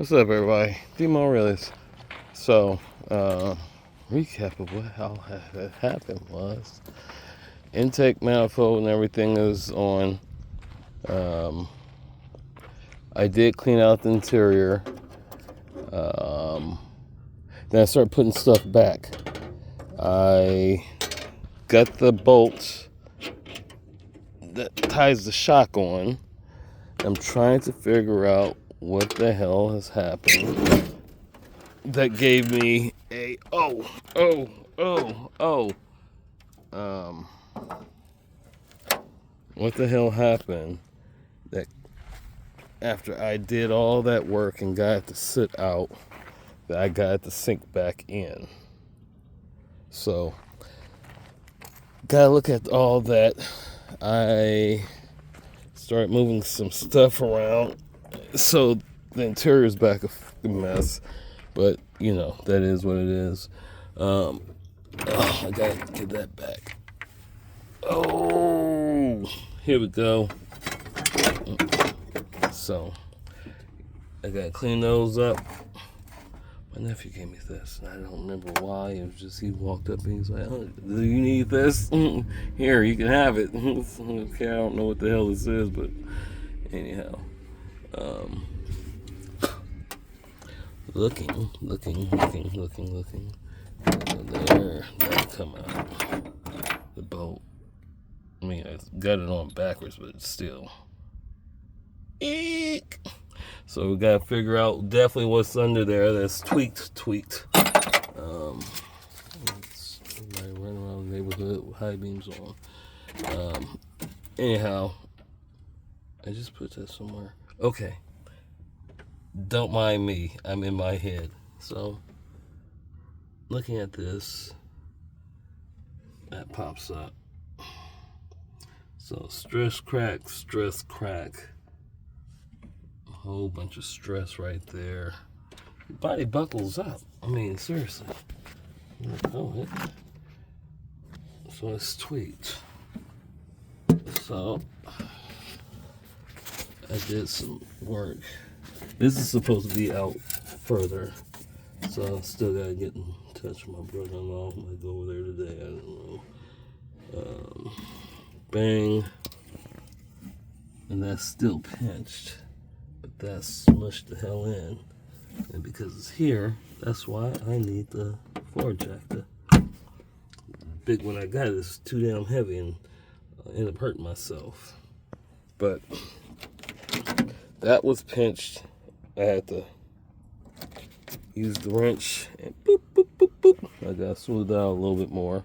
What's up, everybody? Demo Realist. So, recap of what how had happened was intake manifold and everything is on. I did clean out the interior. Then I started putting stuff back. I got the bolts that ties the shock on. I'm trying to figure out what the hell has happened. That gave me a what the hell happened that after I did all that work and got it to sit out, that I got it to sink back in. So gotta look at all that. I started moving some stuff around, so the interior's back a mess. But, that is what it is. I gotta get that back. Oh, here we go. So, I gotta clean those up. My nephew gave me this, and I don't remember why. It was just he walked up and he's like, "Oh, do you need this? Here, you can have it." Okay, I don't know what the hell this is, but anyhow. Looking. There, that'll come out. The bolt. I mean, I got it on backwards, but still. Eek! So we gotta figure out definitely what's under there that's tweaked. Everybody running around the neighborhood with high beams on. Anyhow, I just put that somewhere. Okay. Don't mind me. I'm in my head. So, looking at this, that pops up. So, stress crack. A whole bunch of stress right there. Body buckles up. I mean, seriously. Oh, so it's tweaked. So, I did some work. This is supposed to be out further, so I still gotta get in touch with my brother-in-law. I might go over there today. I don't know. Bang, and that's still pinched, but that's smushed the hell in. And because it's here, that's why I need the floor jack. The big one I got is too damn heavy, and I end up hurting myself. But that was pinched. I had to use the wrench and boop. I got to smooth it out a little bit more.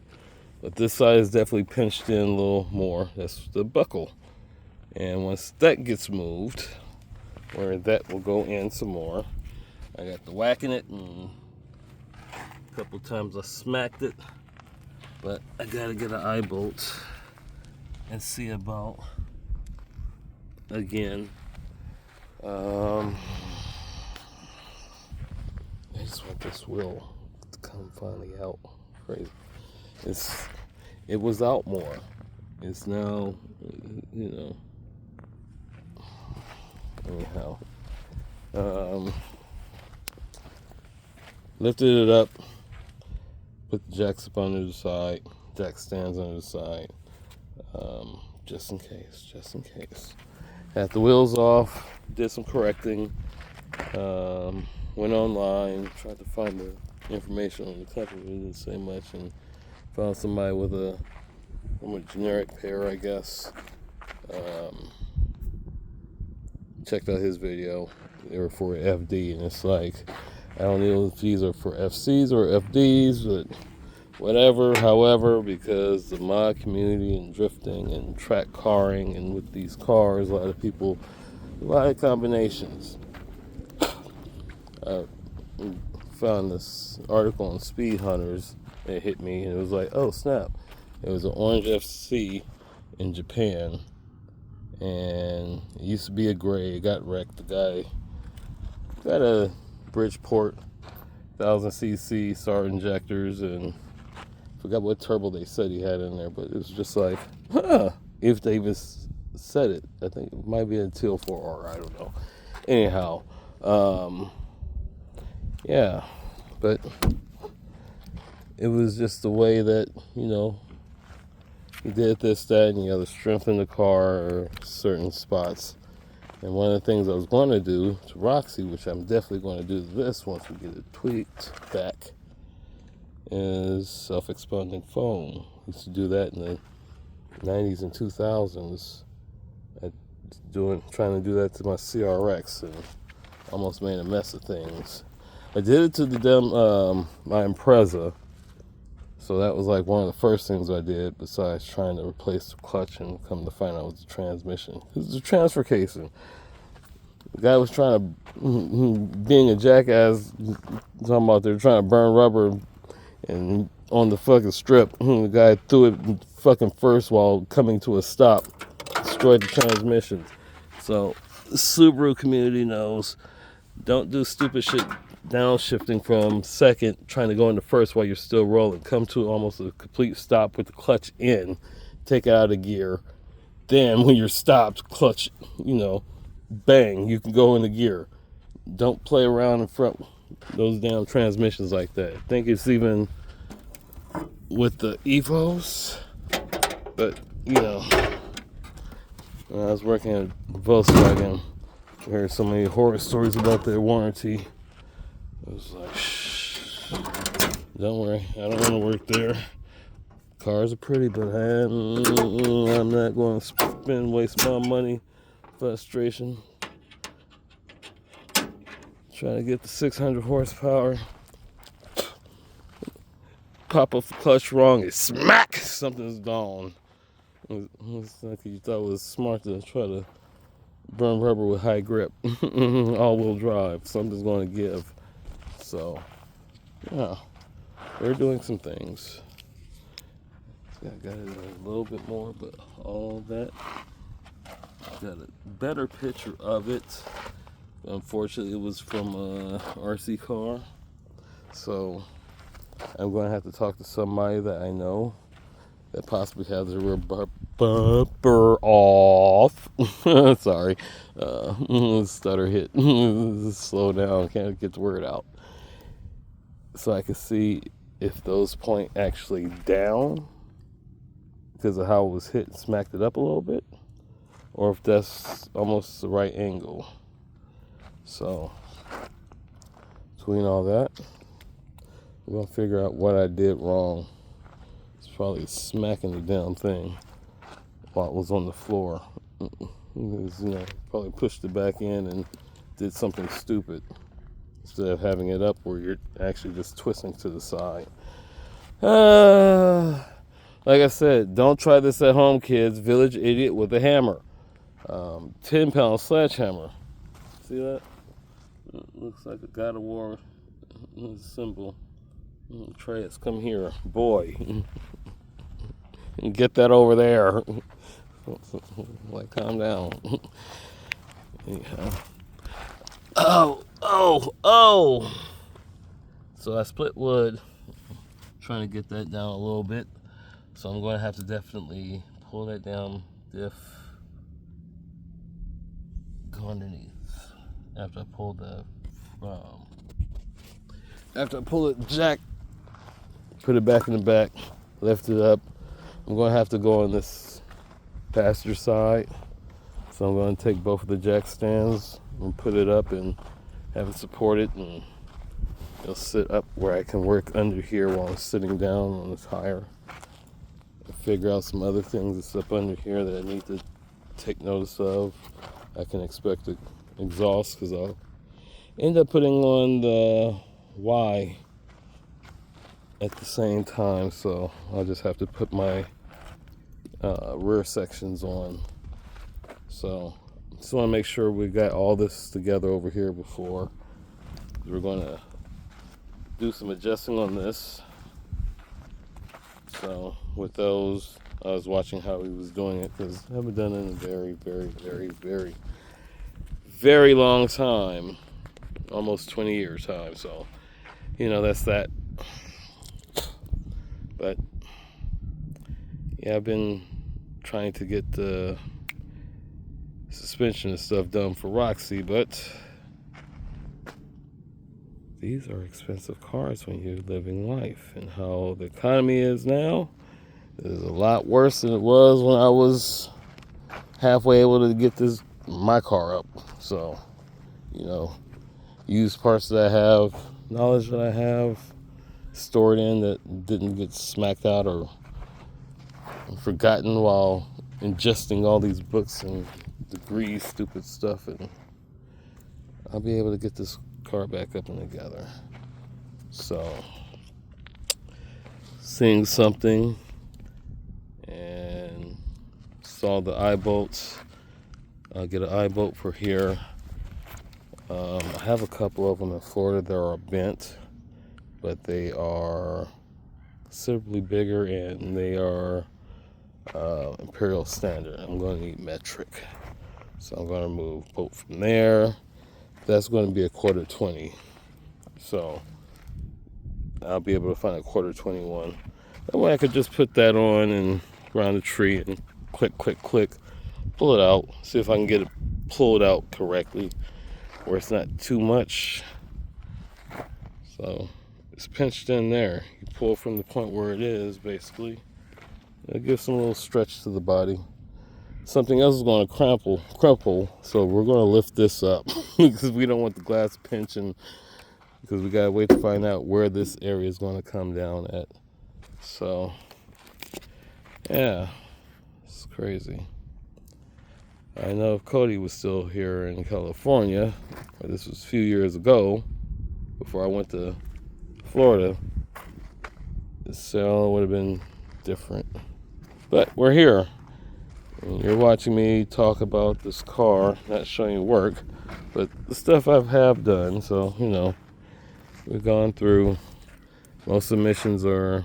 But this side is definitely pinched in a little more. That's the buckle. And once that gets moved, where that will go in some more, I got to whacking it, and a couple times I smacked it. But I got to get an eye bolt and see about, again, I just want this wheel to come finally out. Crazy. It was out more. It's now, anyhow. Lifted it up, put the jacks up under the side, jack stands under the side, just in case. Had the wheels off, did some correcting, went online, tried to find the information on the company, it didn't say much, and found somebody with a generic pair, I guess. Checked out his video. They were for FD, and it's like, I don't know if these are for FCs or FDs, but whatever, however, because the mod community and drifting and track carring, and with these cars, a lot of combinations. I found this article on Speed Hunters. It hit me, and it was like, oh snap! It was an orange FC in Japan, and it used to be a gray. It got wrecked. The guy got a Bridgeport 1000cc SAR injectors, and forgot what turbo they said he had in there, but it was just like, if they even said it. I think it might be a Teal 4R, I don't know. Anyhow, yeah, but it was just the way that, he did this, that, and the other, strengthen the car or certain spots. And one of the things I was going to do to Roxy, which I'm definitely going to do to this once we get it tweaked back, is self-expanding foam. I used to do that in the 90s and 2000s. Trying to do that to my CRX and almost made a mess of things. I did it to my Impreza, so that was like one of the first things I did besides trying to replace the clutch, and come to find out it was the transmission. It was the transfer casing. The guy was trying to, being a jackass, talking about they're trying to burn rubber and on the fucking strip. The guy threw it fucking first while coming to a stop, destroyed the transmission. So the Subaru community knows, don't do stupid shit downshifting from second, trying to go into first while you're still rolling. Come to almost a complete stop with the clutch in, take it out of gear. Then when you're stopped, clutch, bang, you can go into gear. Don't play around in front those damn transmissions like that. I think it's even with the Evos, but when I was working at Volkswagen, I heard so many horror stories about their warranty. I was like, shh, don't worry, I don't want to work there. Cars are pretty, but I'm not going to waste my money. Frustration. Trying to get the 600 horsepower. Pop off the clutch wrong, it's smack! Something's gone. It's like you thought it was smart to try to burn rubber with high grip. All-wheel drive. Something's going to give. So, yeah, we're doing some things. I got it a little bit more, but all that. Got a better picture of it. Unfortunately, it was from a RC car. So, I'm going to have to talk to somebody that I know that possibly has a rear bumper off. Sorry. Stutter hit. Slow down. Can't get the word out. So I can see if those point actually down because of how it was hit and smacked it up a little bit, or if that's almost the right angle. So, between all that, we're going to figure out what I did wrong. It's probably smacking the damn thing while it was on the floor. Probably pushed it back in and did something stupid instead of having it up where you're actually just twisting to the side. Like I said, don't try this at home, kids. Village idiot with a hammer. 10-pound sledgehammer. See that? It looks like a God of War symbol. Atreus, come here. Boy. Get that over there. Like, calm down. Yeah. Oh. So I split wood. Trying to get that down a little bit. So I'm going to have to definitely pull that down, diff, go underneath. After I pull the jack, put it back in the back, lift it up. I'm going to have to go on this passenger side. So I'm going to take both of the jack stands and put it up and have it supported, and it'll sit up where I can work under here while I'm sitting down on the tire. Figure out some other things that's up under here that I need to take notice of. I can expect the exhaust because I'll end up putting on the Y at the same time, so I'll just have to put my rear sections on. So just want to make sure we got all this together over here before we're going to do some adjusting on this. So with those, I was watching how he was doing it because I haven't done it in a very, very, very, very, very long time, almost 20 years time. So, that's that. But yeah, I've been trying to get the suspension and stuff done for Roxy, but these are expensive cars when you're living life. And how the economy is now is a lot worse than it was when I was halfway able to get my car up. So, use parts that I have, knowledge that I have stored in that didn't get smacked out or forgotten while ingesting all these books and degrees, stupid stuff, and I'll be able to get this car back up and together. So, seeing something and saw the eye bolts. I'll get an eye bolt for here. I have a couple of them in Florida that are bent, but they are considerably bigger and they are imperial standard. I'm going to need metric, so I'm going to move bolt from there. That's going to be a quarter 20, so I'll be able to find a quarter 21. That way I could just put that on and around the tree and click, pull it out, see if I can get it pulled out correctly where it's not too much. So it's pinched in there. You pull from the point where it is, basically. It gives some little stretch to the body. Something else is going to crumple, so we're going to lift this up because we don't want the glass pinching, because we got to wait to find out where this area is going to come down at. So, yeah, it's crazy. I know if Cody was still here in California, or this was a few years ago, before I went to Florida, this sale would have been different. But we're here. And you're watching me talk about this car, not showing you work, but the stuff I have done. So, we've gone through. Most emissions are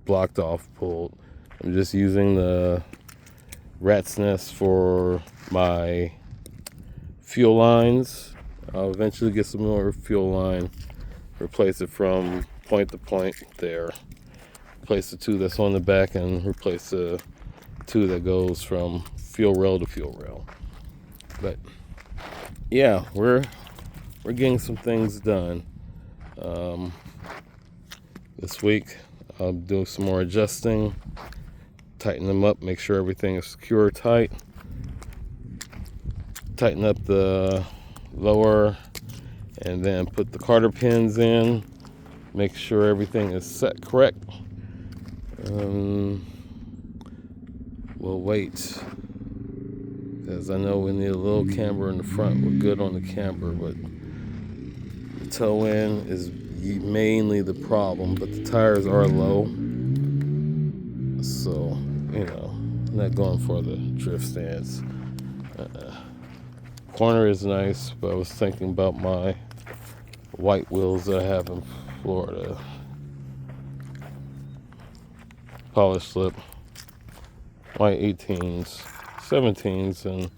blocked off, pulled. I'm just using the rat's nest for my fuel lines. I'll eventually get some more fuel line, replace it from point to point there. Replace the two that's on the back and replace the two that goes from fuel rail to fuel rail. But yeah, we're getting some things done. This week I'll do some more adjusting, tighten them up, make sure everything is secure tight. Tighten up the lower and then put the Carter pins in, make sure everything is set correct. We'll wait, because I know we need a little camber in the front. We're good on the camber, but the toe end is mainly the problem, but the tires are low, so I'm not going for the drift stance. Corner is nice, but I was thinking about my white wheels that I have in Florida. Polish slip, white 18s, 17s, and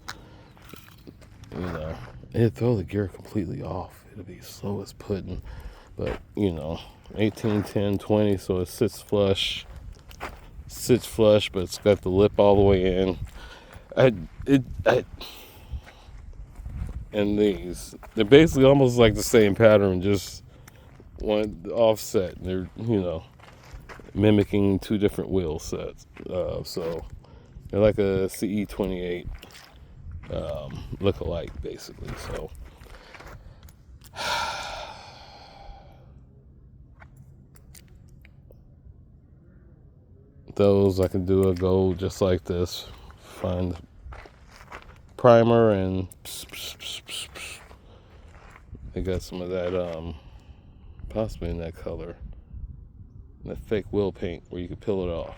it'd throw the gear completely off. It'll be slow as pudding, but 18, 10, 20, so it sits flush, but it's got the lip all the way in. And they're basically almost like the same pattern, just one offset. They're mimicking two different wheel sets. So they're like a CE28 look-alike, basically. So those I can do a gold just like this. Find primer and they got some of that possibly in that color. That fake wheel paint where you can peel it off.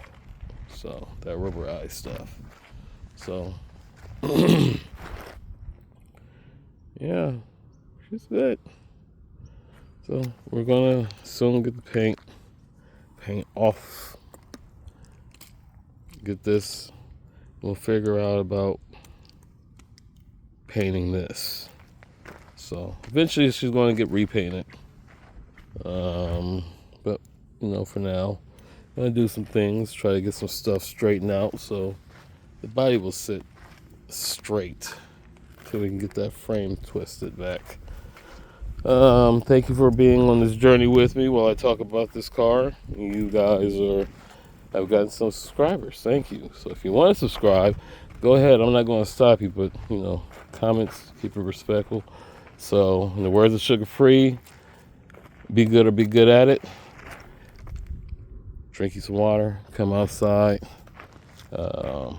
So that rubber eye stuff. So yeah, she's good. So we're gonna soon get the paint off. Get this. We'll figure out about painting this. So eventually she's going to get repainted. But for now, I'm gonna do some things, try to get some stuff straightened out so the body will sit straight till we can get that frame twisted back. Thank you for being on this journey with me while I talk about this car. You guys have gotten some subscribers. Thank you. So if you want to subscribe, go ahead. I'm not going to stop you, but comments, keep it respectful. So in the words of Sugar Free, be good or be good at it. Drink you some water. Come outside. Go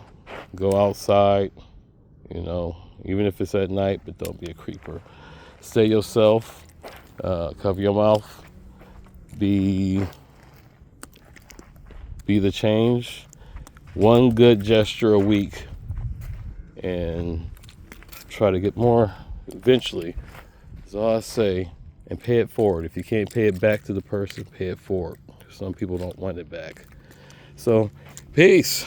outside. Even if it's at night, but don't be a creeper. Stay yourself. Cover your mouth. Be the change. One good gesture a week, and try to get more eventually. That's all I say. And pay it forward. If you can't pay it back to the person, pay it forward. Some people don't want it back. So, peace.